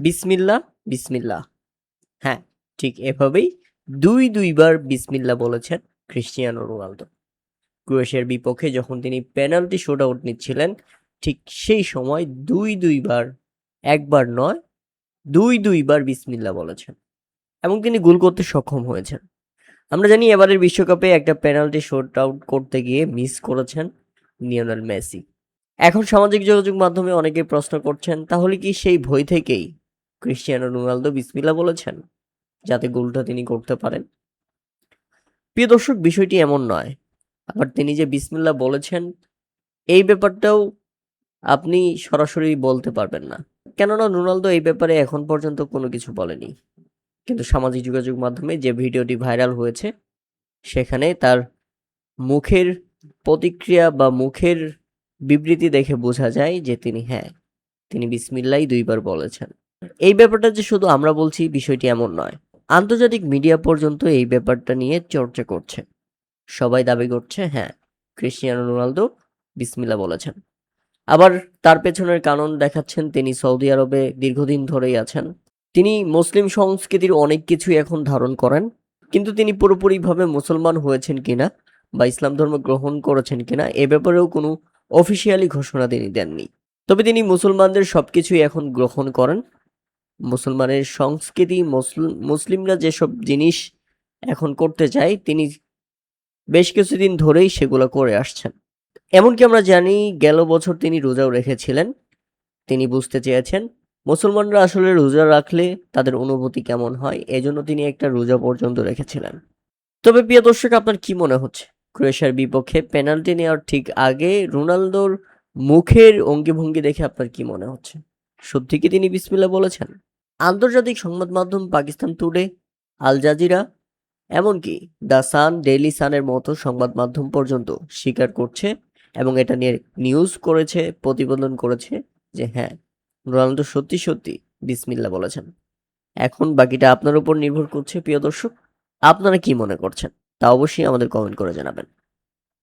বিসমিল্লাহ, বিসমিল্লাহ। হ্যাঁ, ঠিক এভাবেই দুইবার বিসমিল্লাহ বলেছেন ক্রিস্টিয়ানো রোনালদো। ক্রোয়েশিয়ার বিপক্ষে যখন তিনি পেনাল্টি শুট আউট নিচ্ছিলেন, ঠিক সেই সময় দুইবার, একবার নয়, দুইবার বিসমিল্লাহ বলেছেন এবং তিনি গোল করতে সক্ষম হয়েছেন। আমরা জানি এবারের বিশ্বকাপে একটা পেনাল্টি শুট আউট করতে গিয়ে মিস করেছেন লিওনেল মেসি। এখন সামাজিক যোগাযোগ মাধ্যমে অনেকেই প্রশ্ন করছেন, তাহলে কি সেই ভয় থেকেই ক্রিস্টিয়ানো রোনালদো বিসমিল্লাহ বলেছেন, যাতে গোলটা তিনি করতে পারেন? প্রিয় দর্শক, বিষয়টি এমন নয়। আবার তিনি যে বিসমিল্লাহ বলেছেন, এই ব্যাপারটাও আপনি সরাসরি বলতে পারবেন না, কেননা রোনালদো এই ব্যাপারে এখন পর্যন্ত কোনো কিছু বলেনি। কিন্তু সামাজিক যোগাযোগ মাধ্যমে যে ভিডিওটি ভাইরাল হয়েছে, সেখানে তার মুখের প্রতিক্রিয়া বা মুখের বিবৃতি দেখে বোঝা যায় যে তিনি বিসমিল্লাহ দুইবার বলেছেন। এই ব্যাপারটা যে শুধু আমরা বলছি, বিষয়টি এমন নয়। আন্তর্জাতিক মিডিয়া পর্যন্ত এই ব্যাপারটা নিয়ে চর্চা করছে। সবাই দাবি করছে, ক্রিস্টিয়ানো রোনালদো বিসমিল্লাহ বলেছেন। আবার তার পেছনের কারণ দেখাচ্ছেন, তিনি সৌদি আরবে দীর্ঘদিন ধরেই আছেন। তিনি মুসলিম সংস্কৃতির অনেক কিছুই এখন ধারণ করেন, কিন্তু তিনি পুরোপুরিভাবে মুসলমান হয়েছেন কিনা বা ইসলাম ধর্ম গ্রহণ করেছেন কিনা এ ব্যাপারেও কোনো অফিসিয়ালি ঘোষণা তিনি দেননি। তবে তিনি মুসলমানদের সবকিছুই এখন গ্রহণ করেন। মুসলমানের সংস্কৃতি, মুসলিমরা যেসব জিনিস এখন করতে চায়, তিনি বেশ কিছুদিন ধরেই সেগুলো করে আসছেন। এমনকি আমরা জানি, গেল বছর তিনি রোজাও রেখেছিলেন। তিনি বুঝতে চেয়েছেন মুসলমানরা আসলে রোজা রাখলে তাদের অনুভূতি কেমন হয়, এজন্য তিনি একটা রোজা পর্যন্ত রেখেছিলেন। তবে প্রিয় দর্শক, আপনার কি মনে হচ্ছে, ক্রোয়েশিয়ার বিপক্ষে পেনাল্টি নেওয়ার ঠিক আগে রোনালদোর মুখের অঙ্গিভঙ্গি দেখে আপনার কি মনে হচ্ছে? সত্যি কি তিনি বিসমিল্লাহ বলেছেন? আন্তর্জাতিক সংবাদ মাধ্যম পাকিস্তান টুডে, আল জাজিরা, এমনকি দ্য সান, ডেইলি সানের মতো সংবাদ মাধ্যম পর্যন্ত স্বীকার করছে এবং এটা নিয়ে নিউজ করেছে, প্রতিবেদন করেছে যে রোনালদো সত্যি বিসমিল্লাহ বলেছেন। এখন বাকিটা আপনার উপর নির্ভর করছে প্রিয় দর্শক। আপনারা কি মনে করছেন তা অবশ্যই আমাদের কমেন্ট করে জানাবেন।